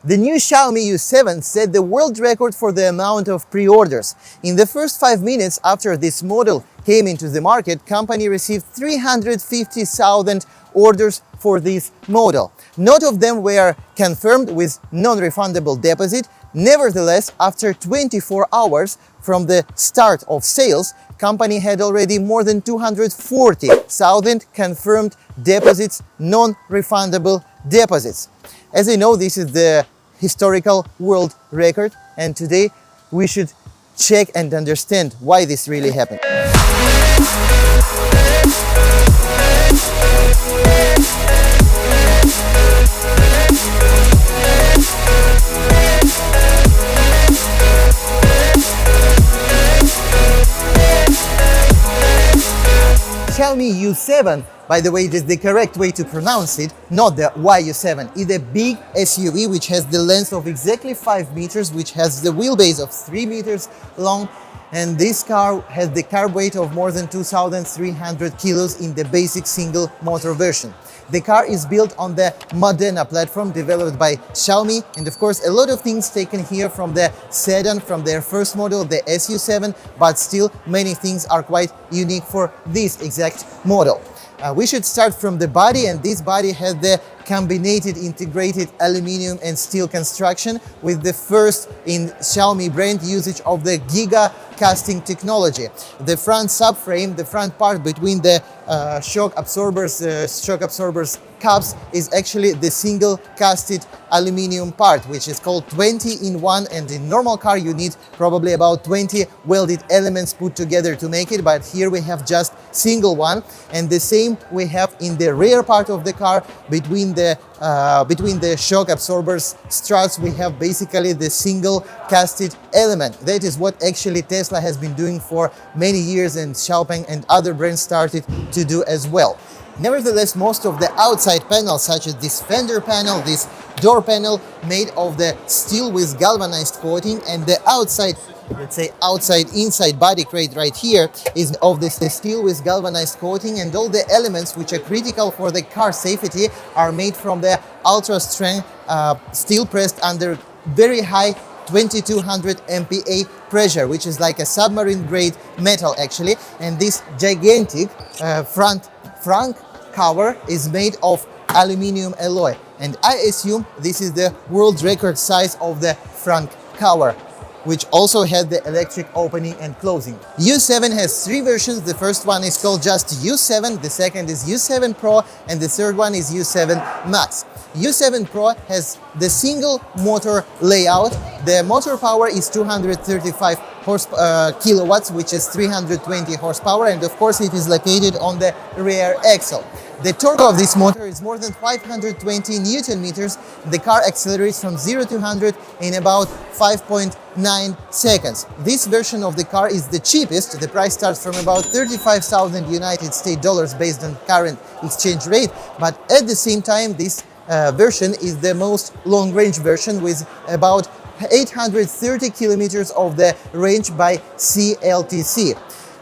The new Xiaomi U7 set the world record for the amount of pre-orders. In the first 5 minutes after this model came into the market, company received 350,000 orders for this model. Not of them were confirmed with non-refundable deposit. Nevertheless, after 24 hours from the start of sales, company had already more than 240,000 confirmed deposits, non-refundable deposits. As you know, this is the historical world record, and today we should check and understand why this really happened. Xiaomi U7, by the way, it is the correct way to pronounce it, not the YU7. It's a big SUV which has the length of exactly 5 meters, which has the wheelbase of 3 meters long, and this car has the carb weight of more than 2,300 kilos in the basic single motor version. The car is built on the Modena platform developed by Xiaomi, and of course a lot of things taken here from the sedan, from their first model, the SU7, but still many things are quite unique for this exact model. We should start from the body, and this body has the combined integrated aluminum and steel construction with the first in Xiaomi brand usage of the Giga casting technology. The front subframe, the front part between the shock absorbers cups is actually the single casted aluminum part, which is called 20-in-1, and in normal car you need probably about 20 welded elements put together to make it, but here we have just single one. And the same we have in the rear part of the car between the shock absorbers struts. We have basically the single casted element. That is what actually Tesla has been doing for many years, and Xiaopeng and other brands started to do as well. Nevertheless, most of the outside panels, such as this fender panel, this door panel, made of the steel with galvanized coating, and the outside, let's say inside body crate right here is of this steel with galvanized coating, and all the elements which are critical for the car safety are made from the ultra strength steel pressed under very high 2200 MPa pressure, which is like a submarine grade metal actually. And this gigantic front cover is made of aluminum alloy, and I assume this is the world record size of the front cover, which also had the electric opening and closing. U7 has 3 versions. The first one is called just U7, the second is U7 Pro, and the third one is U7 Max. U7 Pro has the single motor layout. The motor power is 235 kilowatts, which is 320 horsepower, and of course it is located on the rear axle. The torque of this motor is more than 520 Newton meters. The car accelerates from 0 to 100 in about 5.9 seconds. This version of the car is the cheapest. The price starts from about 35,000 United States dollars based on current exchange rate, but at the same time this version is the most long-range version with about 830 kilometers of the range by CLTC.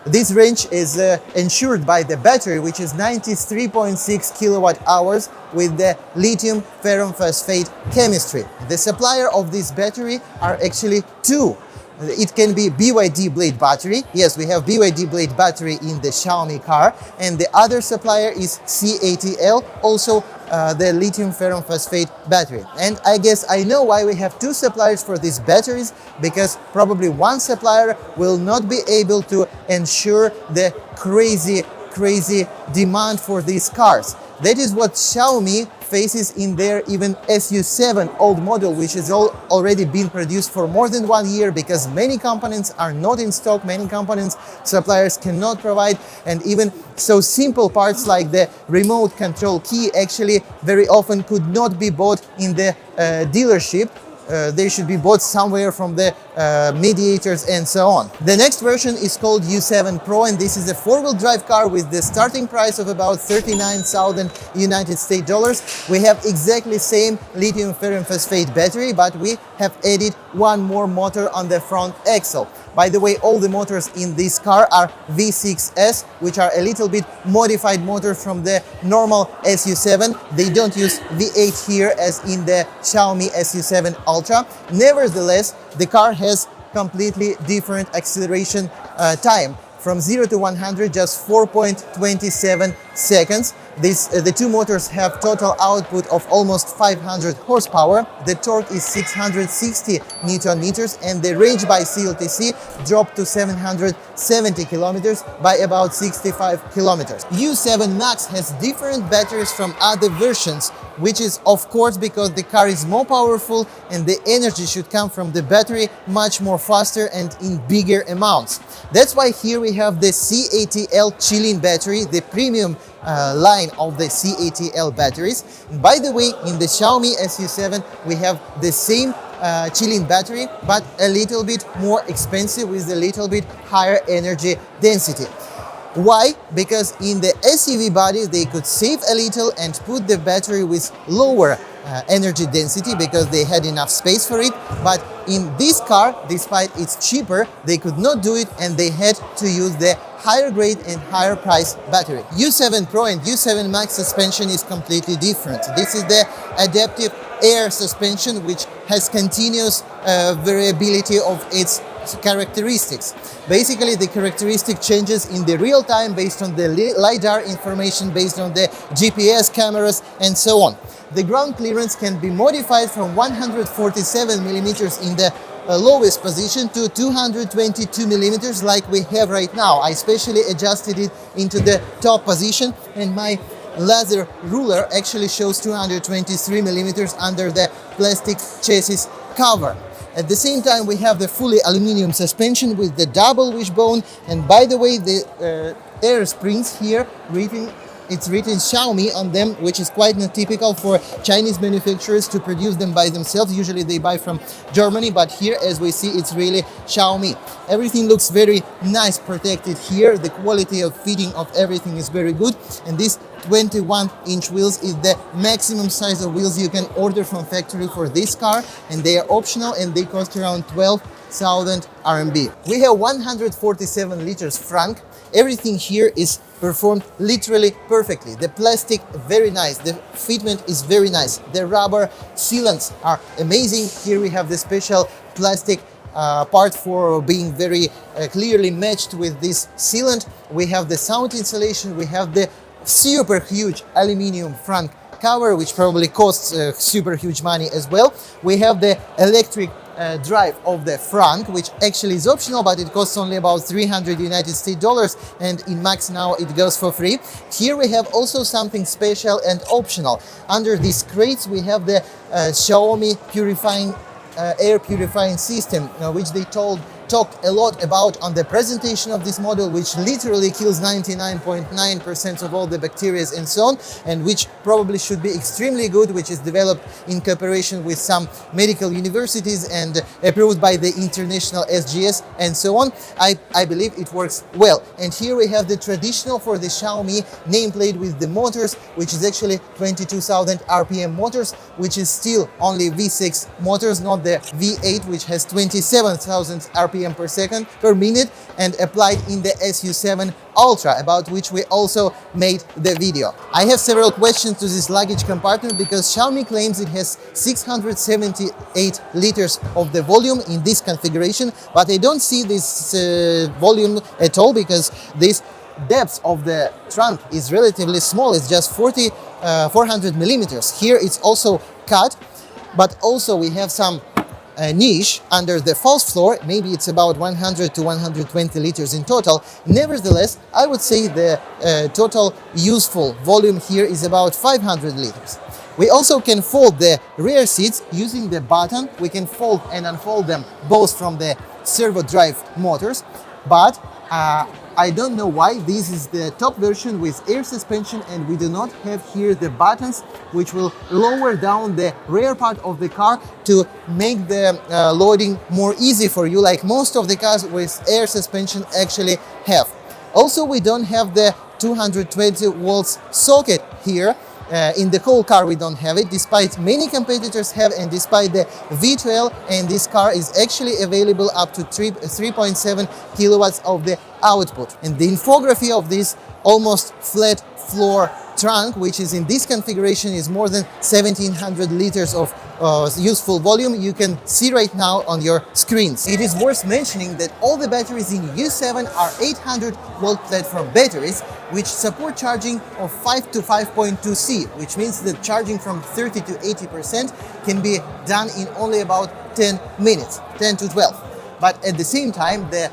This range is ensured by the battery, which is 93.6 kilowatt hours with the lithium ferrum phosphate chemistry. The supplier of this battery are actually 2. It can be BYD Blade battery. Yes, we have BYD Blade battery in the Xiaomi car, and the other supplier is CATL, also the lithium ferrum phosphate battery. And I guess I know why we have 2 suppliers for these batteries, because probably one supplier will not be able to ensure the crazy demand for these cars. That is what Xiaomi faces in their even SU7 old model, which has already been produced for more than 1 year, because many components are not in stock, many components suppliers cannot provide, and even so simple parts like the remote control key actually very often could not be bought in the dealership. They should be bought somewhere from the mediators and so on. The next version is called U7 Pro, and this is a 4-wheel drive car with the starting price of about 39,000 United States dollars. We have exactly same lithium ferrum phosphate battery, but we have added one more motor on the front axle. By the way, all the motors in this car are V6S, which are a little bit modified motor from the normal SU7. They don't use V8 here as in the Xiaomi SU7 Ultra. Nevertheless, the car has completely different acceleration time. From 0 to 100, just 4.27 seconds. The two motors have total output of almost 500 horsepower. The torque is 660 Newton meters, and the range by CLTC dropped to 770 kilometers by about 65 kilometers. U7 Max has different batteries from other versions, which is of course because the car is more powerful and the energy should come from the battery much more faster and in bigger amounts. That's why here we have the C80L Chilling battery, the premium line of the C80L batteries. And by the way, in the Xiaomi SU7 we have the same chilling battery, but a little bit more expensive with a little bit higher energy density. Why? Because in the SUV body they could save a little and put the battery with lower energy density because they had enough space for it, but in this car, despite it's cheaper, they could not do it and they had to use the higher grade and higher price battery. U7 Pro and U7 Max suspension is completely different. This is the adaptive air suspension, which has continuous variability of its characteristics. Basically, the characteristic changes in the real time based on the LiDAR information, based on the GPS cameras and so on. The ground clearance can be modified from 147 millimeters in the lowest position to 222 millimeters like we have right now. I specially adjusted it into the top position, and my laser ruler actually shows 223 millimeters under the plastic chassis cover. At the same time, we have the fully aluminum suspension with the double wishbone, and by the way, the air springs here it's written Xiaomi on them, which is quite not typical for Chinese manufacturers to produce them by themselves. Usually they buy from Germany, but here, as we see, it's really Xiaomi. Everything looks very nice protected here. The quality of fitting of everything is very good, and this 21-inch wheels is the maximum size of wheels you can order from factory for this car, and they are optional and they cost around 12,000 RMB. We have 147 liters frunk. Everything here is performed literally perfectly. The plastic, very nice. The fitment is very nice. The rubber sealants are amazing. Here we have the special plastic part for being very clearly matched with this sealant. We have the sound insulation. We have the super huge aluminum front cover, which probably costs super huge money as well. We have the electric drive of the front, which actually is optional, but it costs only about 300 United States dollars, and in Max now it goes for free. Here we have also something special and optional. Under these crates we have the Xiaomi air purifying system, which they talked a lot about on the presentation of this model, which literally kills 99.9% of all the bacteria and so on, and which probably should be extremely good, which is developed in cooperation with some medical universities and approved by the international SGS and so on. I believe it works well. And here we have the traditional for the Xiaomi nameplate with the motors, which is actually 22,000 RPM motors, which is still only V6 motors, not the V8, which has 27,000 RPM per minute, and applied in the SU7 Ultra, about which we also made the video. I have several questions to this luggage compartment because Xiaomi claims it has 678 liters of the volume in this configuration, but I don't see this volume at all because this depth of the trunk is relatively small. It's just 400 millimeters. Here it's also cut, but also we have some niche under the false floor. Maybe it's about 100 to 120 liters in total. Nevertheless, I would say the total useful volume here is about 500 liters. We also can fold the rear seats using the button. We can fold and unfold them both from the servo drive motors, but I don't know why this is the top version with air suspension and we do not have here the buttons which will lower down the rear part of the car to make the loading more easy for you, like most of the cars with air suspension actually have. Also, we don't have the 220 volts socket here, In the whole car we don't have it, despite many competitors have, and despite the V12, and this car is actually available up to 3.7 kilowatts of the output. And the infography of this almost flat floor trunk, which is in this configuration, is more than 1700 liters of useful volume. You can see right now on your screens. It is worth mentioning that all the batteries in U7 are 800 volt platform batteries, which support charging of 5 to 5.2 C, which means that charging from 30 to 80% can be done in only about 10 minutes, 10 to 12. But at the same time, the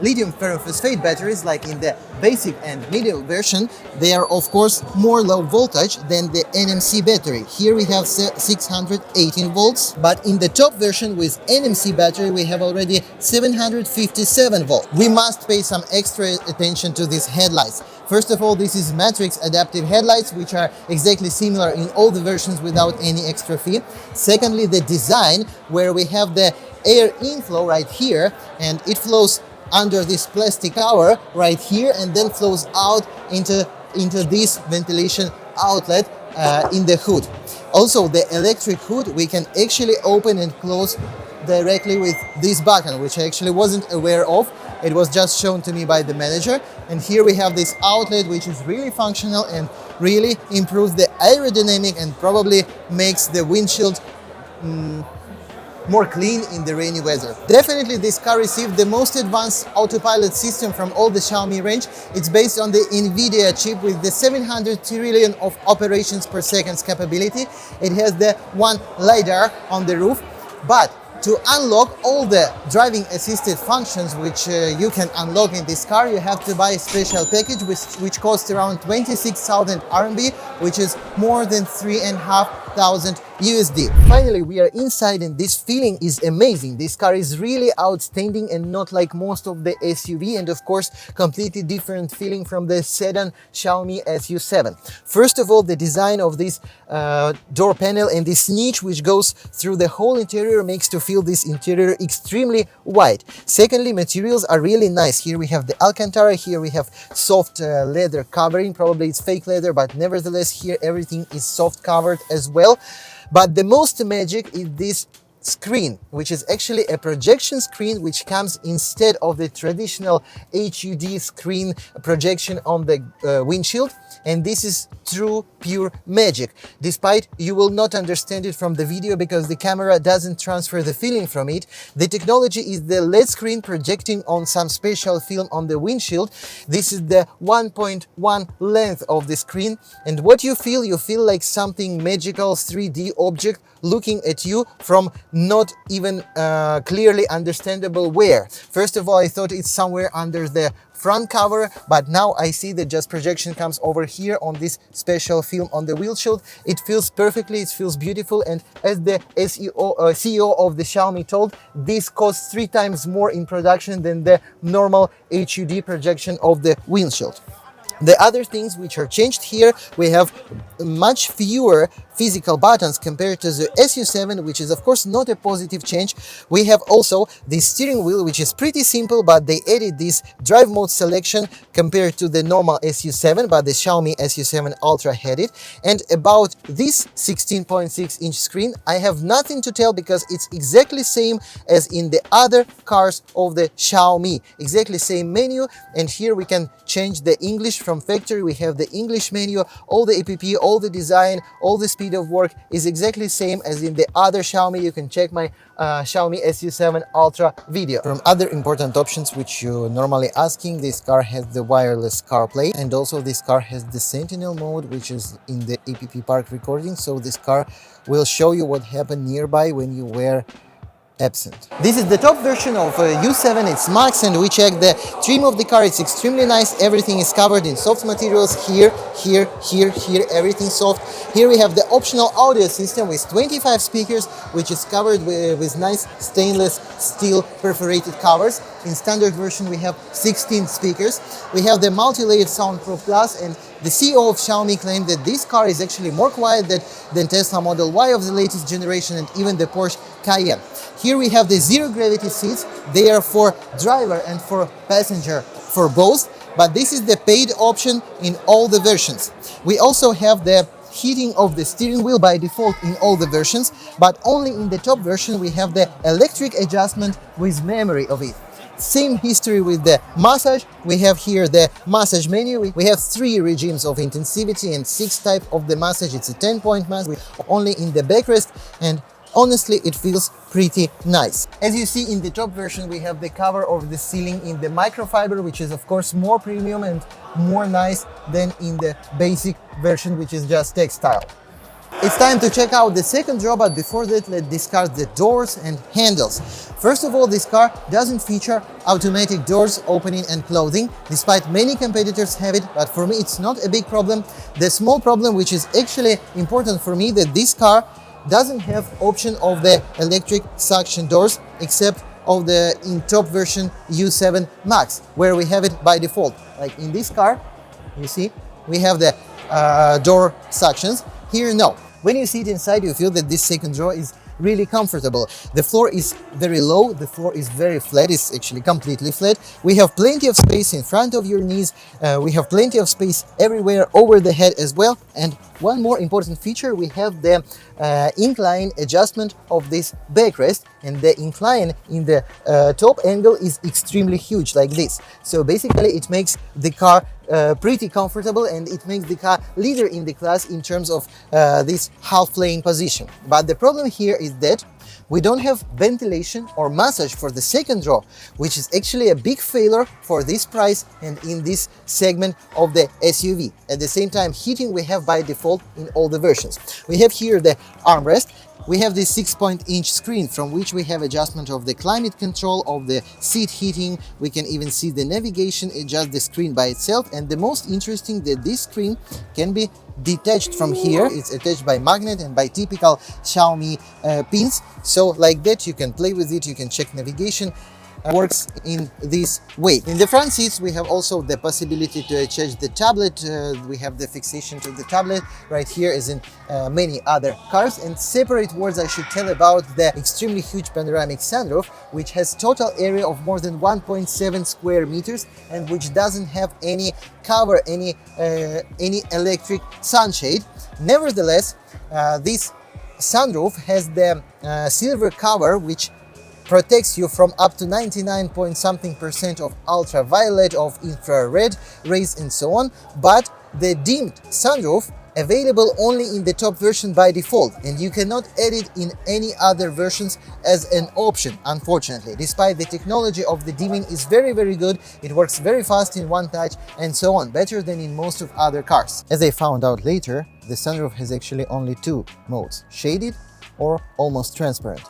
lithium ferrophosphate batteries, like in the basic and middle version, they are of course more low voltage than the NMC battery. Here we have 618 volts, but in the top version with NMC battery we have already 757 volts. We must pay some extra attention to these headlights. First of all, this is matrix adaptive headlights, which are exactly similar in all the versions without any extra fee. Secondly, the design, where we have the air inflow right here, and it flows under this plastic cover right here and then flows out into this ventilation outlet in the hood. Also, the electric hood we can actually open and close directly with this button, which I actually wasn't aware of. It was just shown to me by the manager. And here we have this outlet, which is really functional and really improves the aerodynamic and probably makes the windshield more clean in the rainy weather. Definitely this car received the most advanced autopilot system from all the Xiaomi range. It's based on the NVIDIA chip with the 700 trillion of operations per second capability. It has the one LiDAR on the roof, but to unlock all the driving assisted functions which you can unlock in this car, you have to buy a special package which costs around 26,000 RMB, which is more than 3,500 USD. Finally, we are inside and this feeling is amazing. This car is really outstanding and not like most of the SUV, and of course completely different feeling from the sedan Xiaomi SU7. First of all, the design of this door panel and this niche which goes through the whole interior makes to feel this interior extremely wide. Secondly, materials are really nice. Here we have the Alcantara, here we have soft leather covering. Probably it's fake leather, but nevertheless here everything is soft covered as well. But the most magic is this screen, which is actually a projection screen which comes instead of the traditional HUD screen projection on the windshield, and this is true pure magic. Despite you will not understand it from the video because the camera doesn't transfer the feeling from it. The technology is the LED screen projecting on some special film on the windshield. This is the 1.1 length of the screen, and what you feel like something magical 3D object looking at you from not even clearly understandable where. First of all, I thought it's somewhere under the front cover, but now I see that just projection comes over here on this special film on the windshield. It feels perfectly, it feels beautiful, and as the CEO of the Xiaomi told, this costs 3 times more in production than the normal HUD projection of the windshield. The other things which are changed here, we have much fewer physical buttons compared to the SU7, which is of course not a positive change. We have also the steering wheel, which is pretty simple, but they added this drive mode selection compared to the normal SU7, but the Xiaomi SU7 Ultra had it. And about this 16.6-inch screen, I have nothing to tell because it's exactly same as in the other cars of the Xiaomi. Exactly same menu, and here we can change the English from factory. We have the English menu, all the app, all the design, all the speed of work is exactly same as in the other Xiaomi. You can check my Xiaomi SU7 Ultra video. From other important options which you normally asking, this car has the wireless CarPlay, and also this car has the Sentinel mode, which is in the app park recording, so this car will show you what happened nearby when you were absent. This is the top version of U7, it's Max, and we check the trim of the car. It's extremely nice. Everything is covered in soft materials. Here, everything soft. Here we have the optional audio system with 25 speakers, which is covered with nice stainless steel perforated covers. In standard version we have 16 speakers. We have the multi-layered soundproof glass, and the CEO of Xiaomi claimed that this car is actually more quiet than Tesla Model Y of the latest generation and even the Porsche Cayenne. Here we have the zero gravity seats. They are for driver and for passenger, for both, but this is the paid option in all the versions. We also have the heating of the steering wheel by default in all the versions, but only in the top version we have the electric adjustment with memory of it. Same history with the massage. We have here the massage menu. We have 3 regimes of intensivity and 6 types of the massage. It's a 10-point massage only in the backrest, and honestly it feels pretty nice. As you see, in the top version we have the cover of the ceiling in the microfiber, which is of course more premium and more nice than in the basic version, which is just textile. It's time to check out the second row, but before that let's discuss the doors and handles. First of all, this car doesn't feature automatic doors opening and closing, despite many competitors have it, but for me it's not a big problem. The small problem, which is actually important for me, that this car doesn't have option of the electric suction doors, except of the in top version U7 Max, where we have it by default. Like in this car, you see, we have the door suctions. Here, no. When you sit inside, you feel that this second row is really comfortable. The floor is very low, the floor is very flat, it's actually completely flat. We have plenty of space in front of your knees, we have plenty of space everywhere over the head as well. And one more important feature, we have the incline adjustment of this backrest, and the incline in the top angle is extremely huge, like this. So basically it makes the car pretty comfortable, and it makes the car leader in the class in terms of this half-laying position. But the problem here is that we don't have ventilation or massage for the second row, which is actually a big failure for this price and in this segment of the SUV. At the same time, heating we have by default in all the versions. We have here the armrest. We have this 6-point-inch screen from which we have adjustment of the climate control, of the seat heating. We can even see the navigation, adjust the screen by itself. And the most interesting, that this screen can be detached from here. It's attached by magnet and by typical Xiaomi pins. So like that, you can play with it, you can check navigation. Works in this way. In the front seats we have also the possibility to attach the tablet. We have the fixation to the tablet right here, as in many other cars. And separate words I should tell about the extremely huge panoramic sunroof, which has total area of more than 1.7 square meters and which doesn't have any cover, any electric sunshade. Nevertheless, this sunroof has the silver cover, which protects you from up to 99-point-something% of ultraviolet, of infrared rays and so on. But the dimmed sunroof available only in the top version by default, and you cannot add it in any other versions as an option, unfortunately. Despite the technology of the dimming is very, very good, it works very fast in one touch and so on, better than in most of other cars. As I found out later, the sunroof has actually only 2 modes, shaded or almost transparent.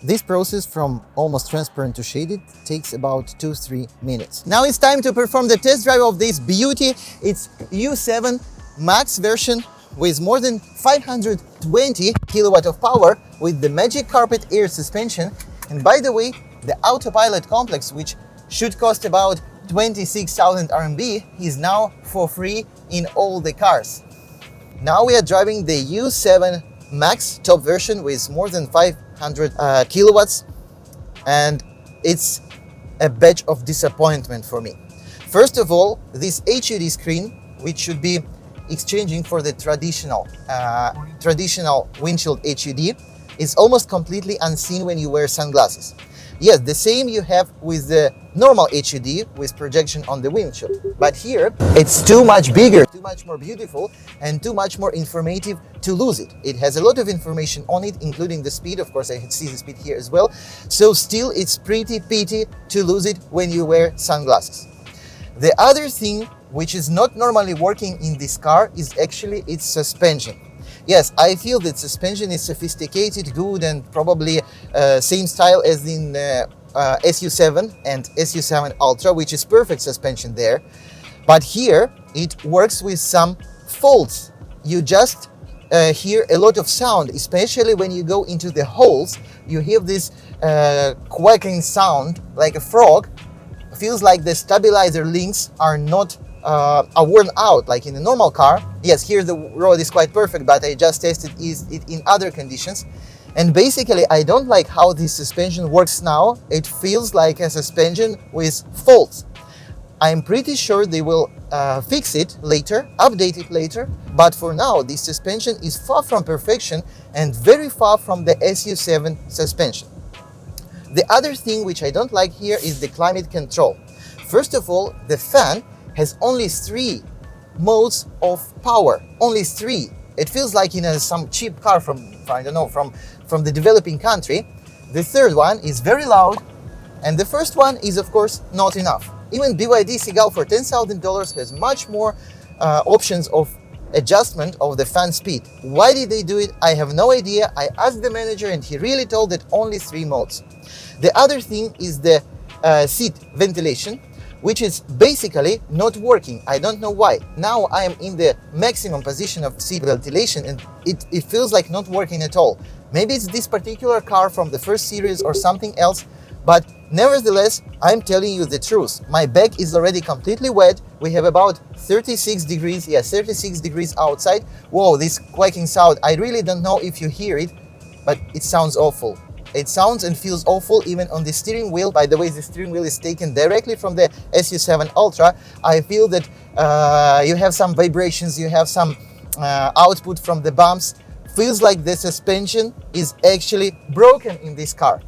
This process from almost transparent to shaded takes about 2-3 minutes. Now it's time to perform the test drive of this beauty. It's U7 Max version with more than 520 kilowatt of power, with the Magic Carpet air suspension. And by the way, the autopilot complex, which should cost about 26,000 RMB, is now for free in all the cars. Now we are driving the U7 Max top version with more than 500 kilowatts, and it's a badge of disappointment for me. First of all, this HUD screen, which should be exchanging for the traditional windshield HUD, is almost completely unseen when you wear sunglasses. Yes, the same you have with the normal HUD with projection on the windshield. But here, it's too much bigger, too much more beautiful, and too much more informative to lose it. It has a lot of information on it, including the speed. Of course, I see the speed here as well. So still, it's pretty pity to lose it when you wear sunglasses. The other thing, which is not normally working in this car, is actually its suspension. Yes, I feel that suspension is sophisticated, good, and probably same style as in SU7 and SU7 Ultra, which is perfect suspension there. But here it works with some faults. You just hear a lot of sound, especially when you go into the holes. You hear this quacking sound like a frog. Feels like the stabilizer links are not are worn out like in a normal car. Yes, here the road is quite perfect, but I just tested it in other conditions. And basically, I don't like how this suspension works now. It feels like a suspension with faults. I'm pretty sure they will fix it later, update it later, But for now, this suspension is far from perfection and very far from the SU7 suspension. The other thing which I don't like here is the climate control. First of all, the fan has only 3 modes of power, only 3. It feels like in some cheap car from I don't know, from the developing country. The third one is very loud, and the first one is of course not enough. Even BYD Seagull for $10,000 has much more options of adjustment of the fan speed. Why did they do it? I have no idea. I asked the manager and he really told that only 3 modes. The other thing is the seat ventilation, which is basically not working. I don't know why. Now I am in the maximum position of seat ventilation and it feels like not working at all. Maybe it's this particular car from the first series or something else, but nevertheless, I'm telling you the truth. My back is already completely wet. We have about 36 degrees, 36 degrees outside. Whoa, this quaking sound, I really don't know if you hear it, but it sounds awful. It sounds and feels awful even on the steering wheel. By the way, the steering wheel is taken directly from the SU7 Ultra. I feel that you have some vibrations, you have some output from the bumps. Feels like the suspension is actually broken in this car.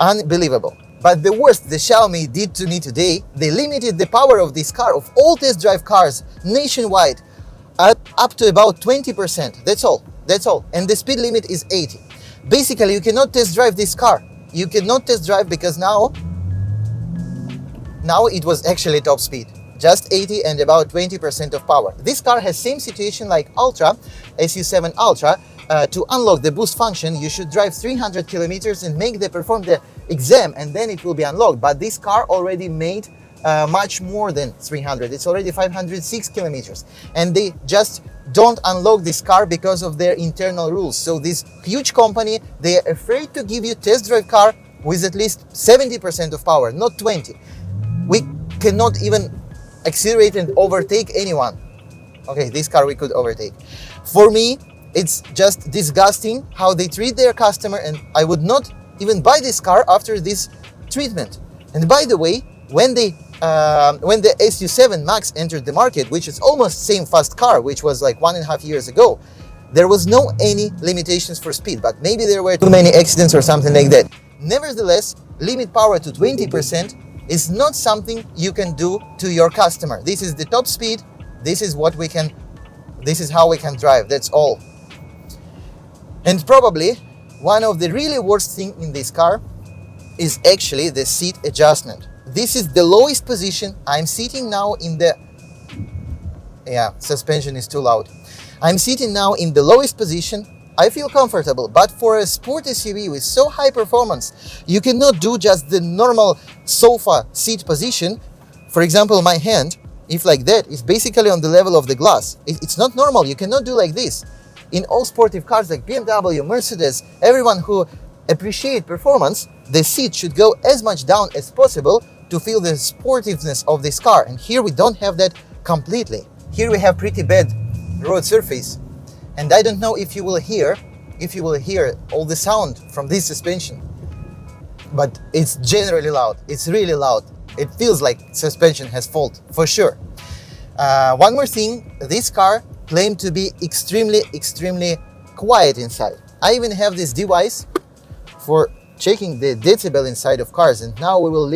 Unbelievable. But the worst the Xiaomi did to me today, they limited the power of this car, of all test drive cars nationwide, up to about 20%. That's all. That's all. And the speed limit is 80. Basically, you cannot test drive this car. You cannot test drive because now it was actually top speed. Just 80 and about 20% of power. This car has same situation like Ultra, SU7 Ultra. To unlock the boost function, you should drive 300 kilometers and perform the exam, and then it will be unlocked. But this car already made much more than 300. It's already 506 kilometers. And they just don't unlock this car because of their internal rules. So this huge company, they are afraid to give you test drive car with at least 70% of power, not 20. We cannot even accelerate and overtake anyone. Okay, this car we could overtake. For me, it's just disgusting how they treat their customer, and I would not even buy this car after this treatment. And by the way, when the SU7 Max entered the market, which is almost same fast car, which was like 1.5 years ago, there was no any limitations for speed, but maybe there were too many accidents or something like that. Nevertheless, limit power to 20% is not something you can do to your customer. This is the top speed. This is how we can drive. That's all. And probably one of the really worst thing in this car is actually the seat adjustment. This is the lowest position. I'm sitting now in the... suspension is too loud. I'm sitting now in the lowest position. I feel comfortable, but for a sport SUV with so high performance, you cannot do just the normal sofa seat position. For example, my hand, if like that, is basically on the level of the glass. It's not normal. You cannot do like this. In all sportive cars like BMW, Mercedes, everyone who appreciates performance, the seat should go as much down as possible to feel the sportiveness of this car. And here we don't have that completely. Here we have pretty bad road surface. And I don't know if you will hear all the sound from this suspension. But it's generally loud. It's really loud. It feels like suspension has fault, for sure. One more thing, this car claimed to be extremely quiet inside. I even have this device for checking the decibel inside of cars, and now we will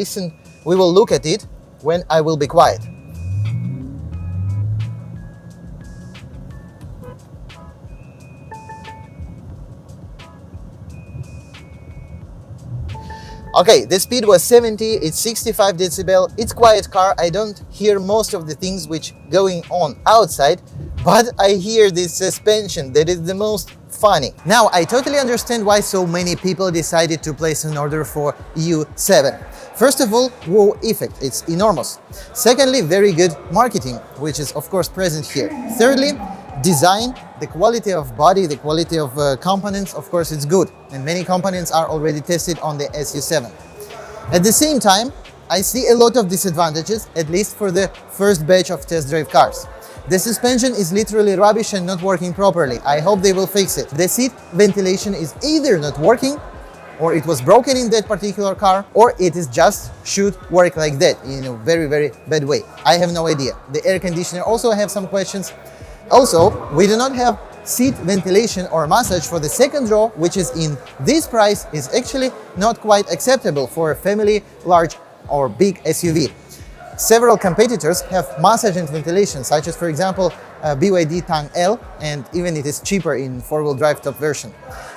look at it when I will be quiet. Okay, the speed was 70, it's 65 decibel, it's quiet car, I don't hear most of the things which going on outside, but I hear this suspension that is the most funny. Now, I totally understand why so many people decided to place an order for U7. First of all, wow effect, it's enormous. Secondly, very good marketing, which is of course present here. Thirdly, design, the quality of body, the quality of components, of course it's good. And many components are already tested on the SU7. At the same time, I see a lot of disadvantages, at least for the first batch of test drive cars. The suspension is literally rubbish and not working properly. I hope they will fix it. The seat ventilation is either not working, or it was broken in that particular car, or it is just should work like that in a very bad way. I have no idea. The air conditioner also have some questions. Also, we do not have seat ventilation or massage for the second row, which is in this price is actually not quite acceptable for a family, large or big SUV. Several competitors have massage and ventilation, such as, for example, BYD Tang L, and even it is cheaper in four-wheel drive top version.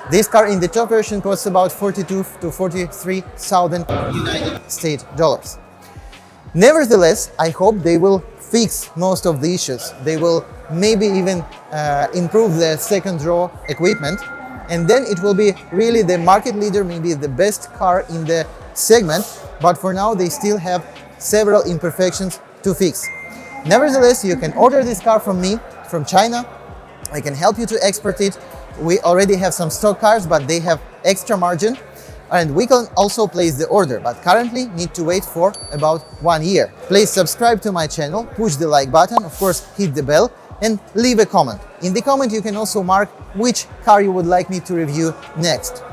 This car in the top version costs about 42 to 43,000 United States dollars. Nevertheless, I hope they will fix most of the issues. They will maybe even improve the second row equipment, and then it will be really the market leader, maybe the best car in the segment, but for now they still have several imperfections to fix. Nevertheless, you can order this car from me, from China. I can help you to export it. We already have some stock cars, but they have extra margin, and we can also place the order, but currently need to wait for about 1 year. Please subscribe to my channel, push the like button, of course hit the bell, and leave a comment. In the comment you can also mark which car you would like me to review next.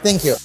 Thank you.